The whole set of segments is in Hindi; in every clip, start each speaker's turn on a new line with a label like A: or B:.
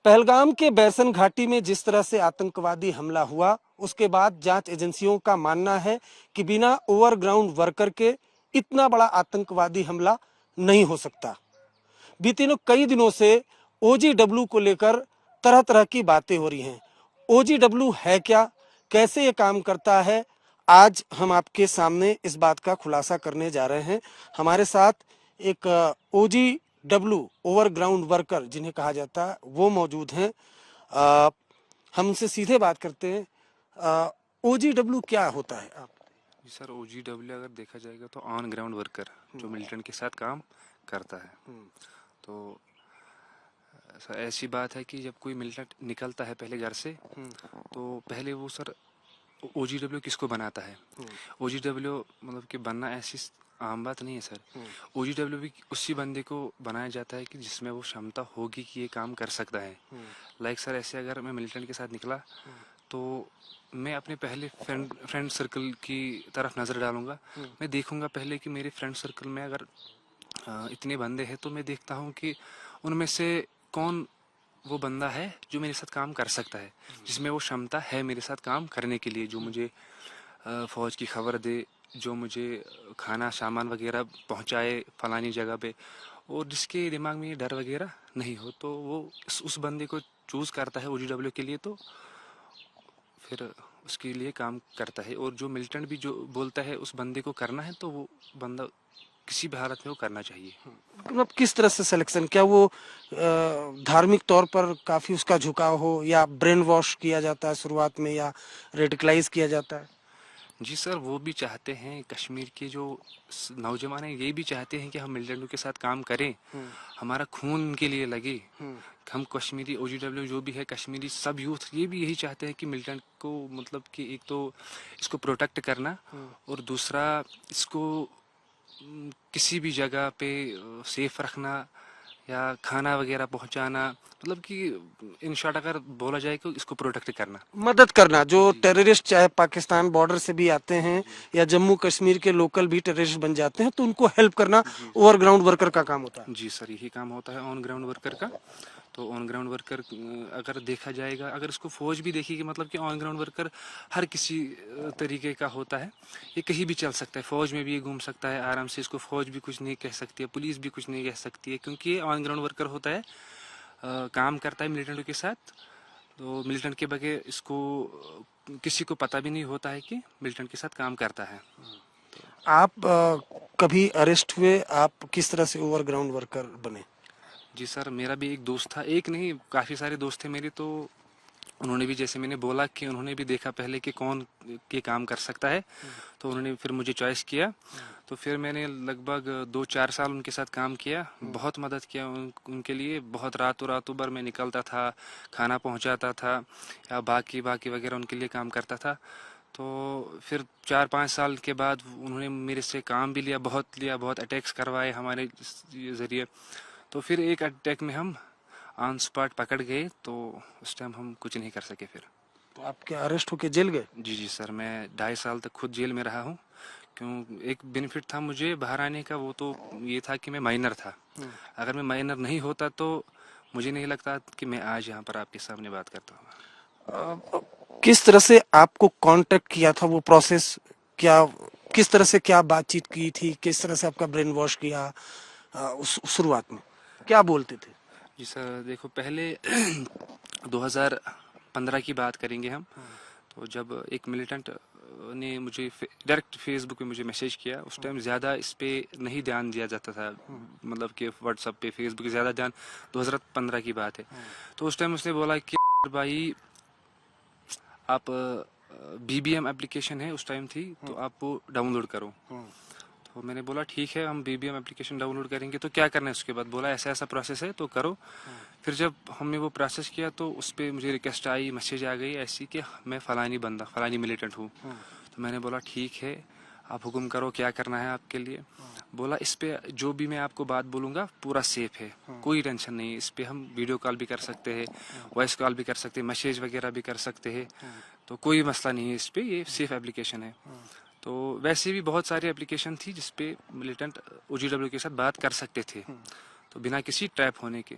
A: पहलगाम के बैरसन घाटी में जिस तरह से आतंकवादी हमला हुआ, उसके बाद जांच एजेंसियों का मानना है कि बिना ओवरग्राउंड वर्कर के इतना बड़ा आतंकवादी हमला नहीं हो सकता। बीते कई दिनों से ओजीडब्ल्यू को लेकर तरह तरह की बातें हो रही हैं। ओजीडब्ल्यू है क्या, कैसे ये काम करता है, आज हम आपके सामने इस बात का खुलासा करने जा रहे हैं। हमारे साथ एक ओजीडब्ल्यू ओवरग्राउंड वर्कर जिन्हें कहा जाता है वो मौजूद हैं। हम उनसे सीधे बात करते हैं। ओजीडब्ल्यू क्या होता है आप?
B: जी सर, ओजीडब्ल्यू अगर देखा जाएगा तो ऑन ग्राउंड वर्कर जो मिलिटेंट के साथ काम करता है। तो सर ऐसी बात है कि जब कोई मिलिटेंट निकलता है पहले घर से, तो पहले वो सर ओजीडब्ल्यू किसको बनाता है। ओजीडब्ल्यू मतलब कि बनना ऐसी आम बात नहीं है सर। ओजीडब्ल्यू भी उसी बंदे को बनाया जाता है कि जिसमें वो क्षमता होगी कि ये काम कर सकता है। लाइक सर ऐसे अगर मैं मिलिटेंट के साथ निकला तो मैं अपने पहले फ्रेंड सर्कल की तरफ नज़र डालूंगा। मैं देखूंगा पहले कि मेरे फ्रेंड सर्कल में अगर इतने बंदे हैं तो मैं देखता हूँ कि उनमें से कौन वो बंदा है जो मेरे साथ काम कर सकता है, जिसमें वो क्षमता है मेरे साथ काम करने के लिए, जो मुझे फ़ौज की खबर दे, जो मुझे खाना सामान वगैरह पहुंचाए फलानी जगह पे, और जिसके दिमाग में ये डर वगैरह नहीं हो, तो वो उस बंदे को चूज़ करता है ओजीडब्ल्यू के लिए। तो फिर उसके लिए काम करता है, और जो मिलिटेंट भी जो बोलता है उस बंदे को करना है तो वो बंदा किसी भी हालत में वो करना चाहिए।
A: मतलब किस तरह से सिलेक्शन, क्या वो धार्मिक तौर पर काफी उसका झुकाव हो, या ब्रेन वॉश किया जाता है शुरुआत में, या रेडिकलाइज किया जाता है?
B: जी सर, वो भी चाहते हैं, कश्मीर के जो नौजवान हैं ये भी चाहते हैं कि हम मिलिटेंटों के साथ काम करें, हमारा खून उनके लिए लगे। हम कश्मीरी ओजीडब्ल्यू जो भी है कश्मीरी सब यूथ ये भी यही चाहते हैं कि मिलिटेंट को मतलब कि एक तो इसको प्रोटेक्ट करना, और दूसरा इसको किसी भी जगह पे सेफ रखना या खाना वगैरह पहुंचाना, मतलब कि इन शॉर्ट अगर बोला जाए तो इसको प्रोटेक्ट करना।
A: मदद करना, जो
B: जी
A: टेररिस्ट चाहे पाकिस्तान बॉर्डर से भी आते हैं या जम्मू कश्मीर के लोकल भी टेररिस्ट बन जाते हैं, तो उनको हेल्प करना
B: जी
A: ओवरग्राउंड वर्कर का काम होता है।
B: जी सर, यही काम होता है ऑन ग्राउंड वर्कर का। तो ऑन ग्राउंड वर्कर अगर देखा जाएगा, अगर इसको फौज भी देखेगी, मतलब कि ऑन ग्राउंड वर्कर हर किसी तरीके का होता है। ये कहीं भी चल सकता है, फौज में भी ये घूम सकता है आराम से, इसको फौज भी कुछ नहीं कह सकती है, पुलिस भी कुछ नहीं कह सकती है, क्योंकि ये ऑन ग्राउंड वर्कर होता है, काम करता है मिलिटेंट के साथ। तो मिलिटेंट के बगैर इसको किसी को पता भी नहीं होता है कि मिलिटेंट के साथ काम करता है।
A: आप कभी अरेस्ट हुए? आप किस तरह से ओवरग्राउंड वर्कर बने?
B: जी सर, मेरा भी एक दोस्त था, एक नहीं काफ़ी सारे दोस्त थे मेरे। तो उन्होंने भी, जैसे मैंने बोला कि उन्होंने भी देखा पहले कि कौन ये काम कर सकता है, तो उन्होंने फिर मुझे चॉइस किया। तो फिर मैंने लगभग 2-4 साल उनके साथ काम किया, बहुत मदद किया उनके लिए। बहुत रातों रातों भर मैं निकलता था, खाना पहुंचाता था या बाकी बाकी वगैरह उनके लिए काम करता था। तो फिर 4-5 साल के बाद उन्होंने मेरे से काम भी लिया, बहुत अटैक्स करवाए हमारे ज़रिए। तो फिर एक अटैक में हम ऑन स्पॉट पकड़ गए, तो उस टाइम हम कुछ नहीं कर सके फिर।
A: तो आप क्या अरेस्ट होके जेल गए?
B: जी जी सर, मैं 2.5 साल तक खुद जेल में रहा हूँ। क्यों, एक बेनिफिट था मुझे बाहर आने का, वो तो ये था कि मैं माइनर था। अगर मैं माइनर नहीं होता तो मुझे नहीं लगता कि मैं आज यहाँ पर आपके सामने बात करता हूँ।
A: किस तरह से आपको कांटेक्ट किया था वो प्रोसेस, क्या किस तरह से क्या बातचीत की थी, किस तरह से आपका ब्रेन वॉश किया? उस शुरुआत में क्या बोलते थे?
B: जी सर, देखो पहले 2015 की बात करेंगे हम। तो जब एक मिलिटेंट ने मुझे डायरेक्ट फेसबुक पे मुझे मैसेज किया, उस टाइम ज़्यादा इस पे नहीं ध्यान दिया जाता था, मतलब कि व्हाट्सएप पे फेसबुक पे ज़्यादा ध्यान, 2015 की बात है। तो उस टाइम उसने बोला कि भाई आप बीबीएम एप्लीकेशन है, उस टाइम थी, तो आप वो डाउनलोड करो। तो मैंने बोला ठीक है, हम बीबीएम एप्लीकेशन डाउनलोड करेंगे। तो क्या करना है उसके बाद, बोला ऐसा ऐसा प्रोसेस है तो करो। फिर जब हमने वो प्रोसेस किया तो उस पर मुझे रिक्वेस्ट आई, मैसेज आ गई ऐसी कि मैं फ़लानी बंदा फ़लानी मिलिटेंट हूँ। तो मैंने बोला ठीक है, आप हुक्म करो क्या करना है आपके लिए। बोला इस पे जो भी मैं आपको बात बोलूँगा पूरा सेफ है, कोई टेंशन नहीं, इस पे हम वीडियो कॉल भी कर सकते हैं, वॉइस कॉल भी कर सकते हैं, मैसेज वगैरह भी कर सकते हैं, तो कोई मसला नहीं है इस पे, ये सेफ एप्लीकेशन है। तो वैसे भी बहुत सारी एप्लीकेशन थी जिसपे मिलिटेंट ओजीडब्ल्यू के साथ बात कर सकते थे, तो बिना किसी ट्रैप होने के।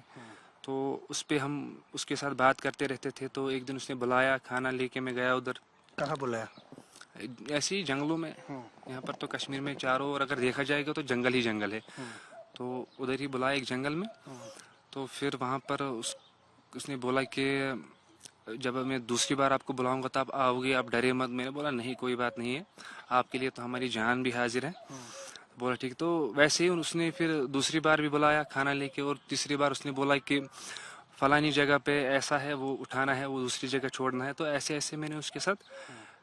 B: तो उस पे हम उसके साथ बात करते रहते थे। तो एक दिन उसने बुलाया, खाना लेके मैं गया उधर,
A: कहाँ बुलाया?
B: ऐसे ही जंगलों में। यहाँ पर तो कश्मीर में चारों ओर अगर देखा जाएगा तो जंगल ही जंगल है। तो उधर ही बुलाया एक जंगल में। तो फिर वहाँ पर उसने बोला कि जब मैं दूसरी बार आपको बुलाऊंगा तो आप आओगे, आप डरे मत। मैंने बोला नहीं, कोई बात नहीं है, आपके लिए तो हमारी जान भी हाजिर है। बोला ठीक। तो वैसे ही उसने फिर दूसरी बार भी बुलाया खाना लेके, और तीसरी बार उसने बोला कि फलानी जगह पे ऐसा है, वो उठाना है, वो दूसरी जगह छोड़ना है। तो ऐसे ऐसे मैंने उसके साथ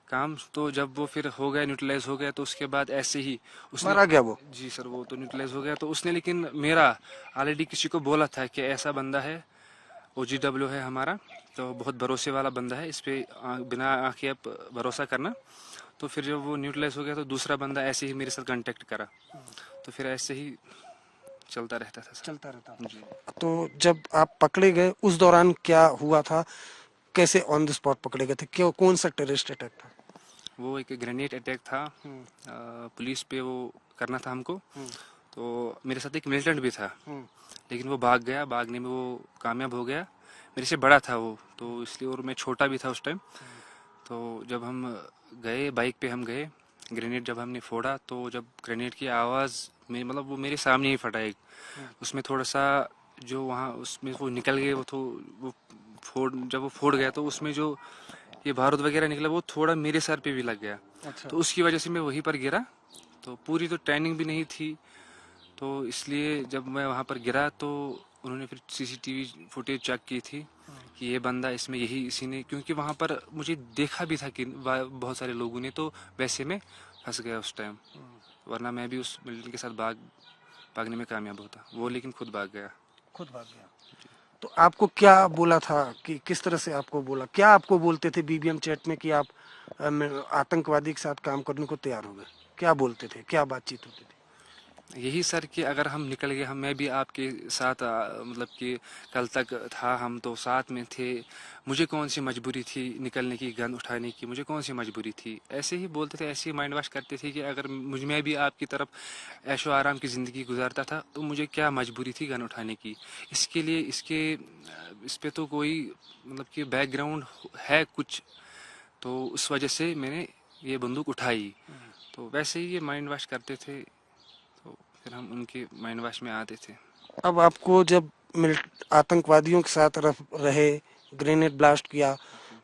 B: काम, तो जब वो फिर हो गया, न्यूट्रलाइज हो गया, तो उसके बाद ऐसे ही उसने,
A: मारा गया वो?
B: जी सर, वो तो न्यूट्रलाइज हो गया। तो उसने लेकिन मेरा ऑलरेडी किसी को बोला था कि ऐसा बंदा है, OGW है हमारा, तो बहुत भरोसे वाला बंदा है, इस पे बिना आंखें आप भरोसा करना। तो फिर जब वो न्यूट्रलाइज हो गया तो दूसरा बंदा ऐसे ही मेरे साथ कांटेक्ट करा। तो फिर ऐसे ही चलता रहता था सर।
A: चलता रहता।
B: जी।
A: तो जब आप पकड़े गए उस दौरान क्या हुआ था? कैसे ऑन द स्पॉट पकड़े गए थे? क्यों, कौन सा टेररिस्ट अटैक था?
B: वो एक ग्रेनेड अटैक था, पुलिस पे वो करना था हमको। तो मेरे साथ एक मिलिटेंट भी था, लेकिन वो भाग गया, भागने में वो कामयाब हो गया। मेरे से बड़ा था वो, तो इसलिए, और मैं छोटा भी था उस टाइम। तो जब हम गए, बाइक पे हम गए, ग्रेनेड जब हमने फोड़ा, तो जब ग्रेनेड की आवाज़ में, मतलब वो मेरे सामने ही फटा एक, उसमें थोड़ा सा जो वहाँ उसमें वो निकल गए, वो जब वो फोड़ गया तो उसमें जो ये बारूद वगैरह निकला वो थोड़ा मेरे सर पे भी लग गया।
A: अच्छा।
B: तो उसकी वजह से मैं वहीं पर गिरा। तो पूरी तो ट्रेनिंग भी नहीं थी, तो इसलिए जब मैं वहाँ पर गिरा तो उन्होंने फिर CCTV फुटेज चेक की थी कि ये बंदा इसमें यही इसी ने, क्योंकि वहाँ पर मुझे देखा भी था कि बहुत सारे लोगों ने, तो वैसे में फंस गया उस टाइम। वरना मैं भी उस मिलिटेंट के साथ भागने में कामयाब होता, वो लेकिन खुद भाग गया।
A: खुद भाग गया। तो आपको क्या बोला था कि किस तरह से आपको बोला, क्या आपको बोलते थे BBM चैट में कि आप आतंकवादी के साथ काम करने को तैयार हो गए? क्या बोलते थे, क्या बातचीत होती थी?
B: यही सर कि अगर हम निकल गए, हम मैं भी आपके साथ मतलब कि कल तक था, हम तो साथ में थे, मुझे कौन सी मजबूरी थी निकलने की, गन उठाने की, मुझे कौन सी मजबूरी थी। ऐसे ही बोलते थे, ऐसे ही माइंड वॉश करते थे कि अगर मैं भी आपकी तरफ ऐशो आराम की ज़िंदगी गुजारता था तो मुझे क्या मजबूरी थी गन उठाने की। इसके लिए इस पे तो कोई मतलब कि बैकग्राउंड है कुछ, तो उस वजह से मैंने ये बंदूक उठाई। तो वैसे ही ये माइंड वॉश करते थे, तो फिर हम उनके माइंड वॉश में आते थे।
A: अब आपको जब आतंकवादियों के साथ रहे, ग्रेनेड ब्लास्ट किया,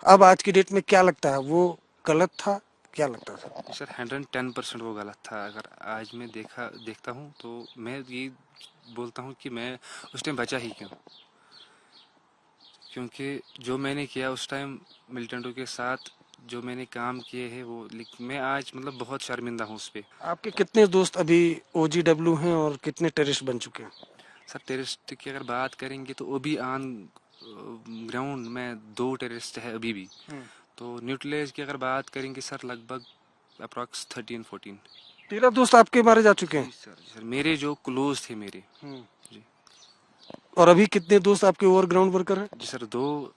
A: अब आज की डेट में क्या लगता है, वो गलत था? क्या लगता था?
B: जी सर, 110% वो गलत था। अगर आज मैं देखता हूँ तो मैं ये बोलता हूँ कि मैं उस टाइम बचा ही क्यों, क्योंकि जो मैंने किया उस टाइम मिलिटेंटों के साथ, जो मैंने काम किए हैं वो, मैं आज मतलब बहुत शर्मिंदा हूँ उस पर।
A: आपके कितने दोस्त अभी OGW हैं और कितने टेररिस्ट बन चुके हैं?
B: सर टेररिस्ट की अगर बात करेंगे तो वो भी ऑन ग्राउंड में 2 टेररिस्ट है अभी भी। तो न्यूट्रलाइज की अगर बात करेंगे सर, लगभग अप्रॉक्स 13-14।
A: 13 दोस्त आपके मारे जा चुके
B: जी
A: हैं?
B: सर, जी सर, मेरे जो क्लोज थे मेरे। जी।
A: और अभी कितने दोस्त आपके ओवरग्राउंड वर्कर हैं?
B: जी सर, दो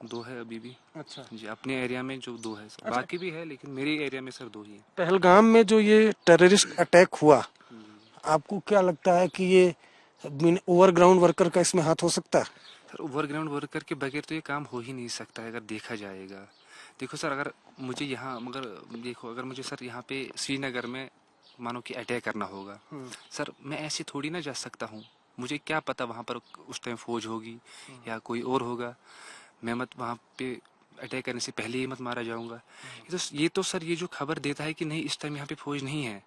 B: दो है अभी भी।
A: अच्छा।
B: जी, अपने एरिया में जो 2 है सर,
A: अच्छा,
B: बाकी भी है लेकिन मेरे एरिया में सर 2 ही है।
A: पहलगाम में जो ये टेररिस्ट अटैक हुआ, आपको क्या लगता है कि ये ओवरग्राउंड वर्कर का इसमें हाथ हो सकता है?
B: सर ओवरग्राउंड वर्कर के बगैर तो ये काम हो ही नहीं सकता है अगर देखा जाएगा। देखो सर, अगर मुझे यहाँ, मगर देखो, अगर मुझे सर यहाँ पे श्रीनगर में मानो कि अटैक करना होगा, सर मैं ऐसे थोड़ी ना जा सकता हूँ। मुझे क्या पता वहाँ पर उस टाइम फौज होगी या कोई और होगा। मैं मत वहाँ पे अटैक करने से पहले ही मत मारा जाऊंगा। ये तो सर, ये जो खबर देता है कि नहीं इस टाइम यहाँ पे फौज नहीं है,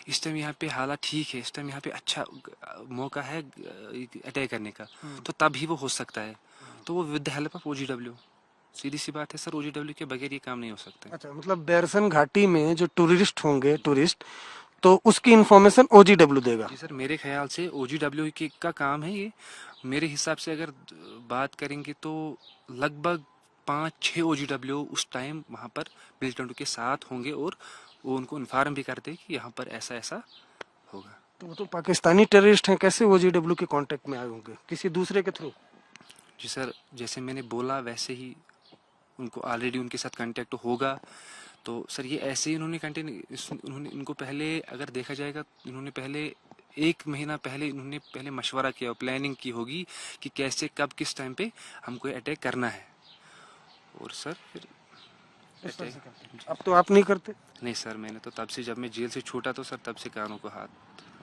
B: इस टाइम यहाँ पे हालात ठीक है, इस टाइम यहाँ पे अच्छा मौका है अटैक करने का, तो तब ही वो हो सकता है। तो वो with the help of OGW, सीधी सी बात है सर, OGW के बगैर ये काम नहीं हो सकता है।
A: अच्छा, मतलब बैरसन घाटी में जो टूरिस्ट होंगे, टूरिस्ट, तो उसकी इंफॉर्मेशन OGW देगा?
B: जी सर, मेरे ख्याल से OGW का काम है ये। मेरे हिसाब से अगर बात करेंगे तो लगभग 5-6 OGW उस टाइम वहाँ पर मिलिटेंट के साथ होंगे, और वो उनको इन्फॉर्म भी करते कि यहाँ पर ऐसा ऐसा होगा।
A: तो वो तो पाकिस्तानी टेररिस्ट हैं, कैसे OGW के कांटेक्ट में आए होंगे, किसी दूसरे के थ्रू?
B: जी सर, जैसे मैंने बोला वैसे ही उनको ऑलरेडी उनके साथ कांटेक्ट होगा। तो सर ये ऐसे ही उन्होंने इनको पहले अगर देखा जाएगा, इन्होंने पहले एक महीना पहले इन्होंने पहले मशवरा किया, प्लानिंग की होगी कि कैसे कब किस टाइम पे हमको अटैक करना है। और सर फिर
A: इस तरह
B: अटैक
A: से करते हैं। अब तो आप नहीं करते।
B: नहीं सर, मैंने तो तब से, जब मैं जेल से छूटा तो सर तब से कानों को हाथ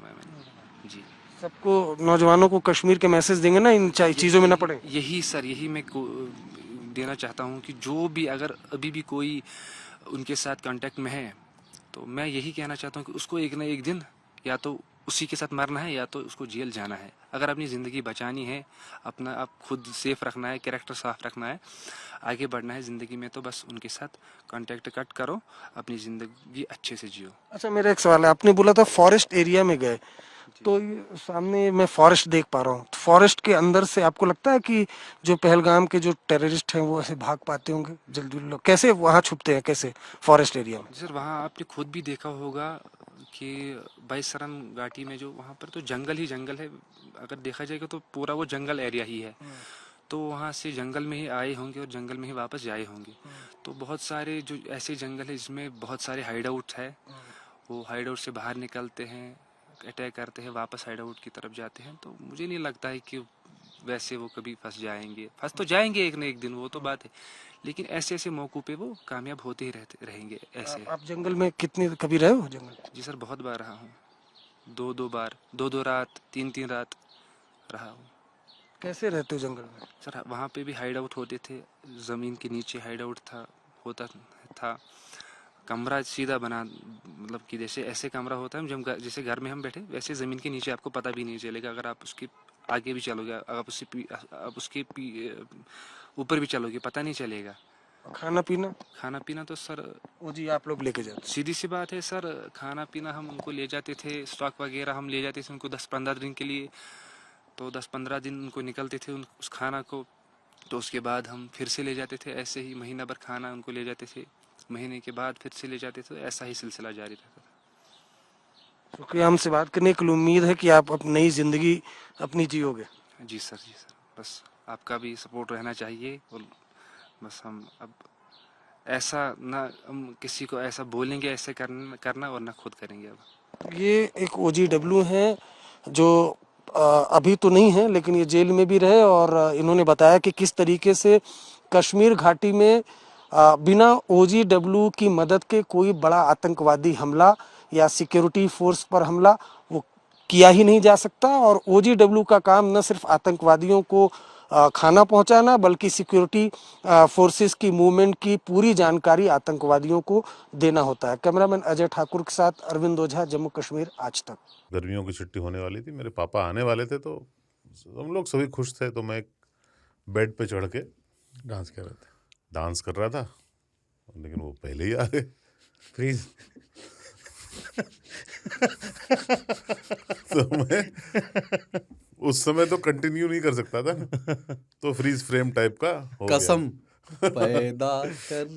B: मैंने जी।
A: सबको नौजवानों को कश्मीर के मैसेज देंगे ना, इन चीज़ों में ना पड़े।
B: यही सर, यही मैं देना चाहता हूँ कि जो भी अगर अभी भी कोई उनके साथ कांटेक्ट में है तो मैं यही कहना चाहता हूँ कि उसको एक ना एक दिन या तो उसी के साथ मरना है या तो उसको जेल जाना है। अगर अपनी ज़िंदगी बचानी है, अपना आप खुद सेफ रखना है, कैरेक्टर साफ रखना है, आगे बढ़ना है ज़िंदगी में, तो बस उनके साथ कांटेक्ट कट करो, अपनी ज़िंदगी अच्छे से जियो।
A: अच्छा, मेरा एक सवाल है, आपने बोला था फॉरेस्ट एरिया में गए, तो ये सामने मैं फॉरेस्ट देख पा रहा हूँ, तो फॉरेस्ट के अंदर से आपको लगता है कि जो पहलगाम के जो टेररिस्ट हैं वो ऐसे भाग पाते होंगे जल्दी? लोग कैसे वहाँ छुपते हैं, कैसे फॉरेस्ट एरिया में?
B: सर वहाँ आपने खुद भी देखा होगा कि बाईसरन घाटी में जो वहाँ पर तो जंगल ही जंगल है, अगर देखा जाएगा तो पूरा वो जंगल एरिया ही है। तो वहाँ से जंगल में ही आए होंगे और जंगल में ही वापस जाए होंगे। तो बहुत सारे जो ऐसे जंगल है जिसमें बहुत सारे हाइड आउट है, वो हाइड आउट से बाहर निकलते हैं, अटैक करते हैं, वापस हाइड आउट की तरफ जाते हैं। तो मुझे नहीं लगता है कि वैसे वो कभी फंस जाएंगे, फंस तो जाएंगे एक न एक दिन, वो तो बात है, लेकिन ऐसे ऐसे मौकों पे वो कामयाब होते ही रहते रहेंगे ऐसे।
A: आप जंगल में कितनी कभी रहे हो जंगल?
B: जी सर, बहुत बार रहा हूँ, दो दो बार, दो दो रात, तीन तीन रात रहा हूँ।
A: कैसे रहते हो जंगल में?
B: सर वहाँ पे भी हाइड आउट होते थे, ज़मीन के नीचे हाइड आउट होता था। कमरा सीधा बना, मतलब कि जैसे ऐसे कमरा होता है जब जैसे घर में हम बैठे वैसे ज़मीन के नीचे, आपको पता भी नहीं चलेगा। अगर आप उसके आगे भी चलोगे, आप उसके ऊपर भी चलोगे, पता नहीं चलेगा।
A: खाना पीना?
B: खाना पीना तो सर
A: वो जी आप लोग लेके जाते
B: सीधी सी बात है सर, खाना पीना हम उनको ले जाते थे, स्टॉक वगैरह हम ले जाते थे उनको 10-15 दिन के लिए। तो 10-15 दिन उनको निकलते थे उस खाना को, तो उसके बाद हम फिर से ले जाते थे, ऐसे ही महीना भर खाना उनको ले जाते थे, महीने के बाद फिर से ले जाते थे, ऐसा ही सिलसिला जारी रहता था।
A: शुक्रिया, हमसे बात करने के लिए। उम्मीद है कि आप अपनी नई जिंदगी अपनी जियोगे।
B: जी सर, जी सर, बस आपका भी सपोर्ट रहना चाहिए। और बस हम अब ऐसा ना, हम किसी को ऐसा बोलेंगे ऐसे करना और ना खुद करेंगे अब।
A: ये एक OGW हैं जो अभी तो नहीं है, लेकिन ये जेल में भी रहे, और इन्होंने बताया कि किस तरीके से कश्मीर घाटी में बिना OGW की मदद के कोई बड़ा आतंकवादी हमला या सिक्योरिटी फोर्स पर हमला वो किया ही नहीं जा सकता। और OGW का काम न सिर्फ आतंकवादियों को खाना पहुंचाना, बल्कि सिक्योरिटी फोर्सेस की मूवमेंट की पूरी जानकारी आतंकवादियों को देना होता है। कैमरामैन अजय ठाकुर के साथ अरविंद ओझा, जम्मू कश्मीर आज तक।
C: गर्मियों की छुट्टी होने वाली थी, मेरे पापा आने वाले थे, तो हम लोग सभी खुश थे। तो मैं एक बेड पे चढ़ के डांस कर रहा था, लेकिन वो पहले ही आ गए।
D: प्लीज
C: तो मैं उस समय तो कंटिन्यू नहीं कर सकता था ना, तो फ्रीज फ्रेम टाइप का हो गया।
D: कसम पैदा कर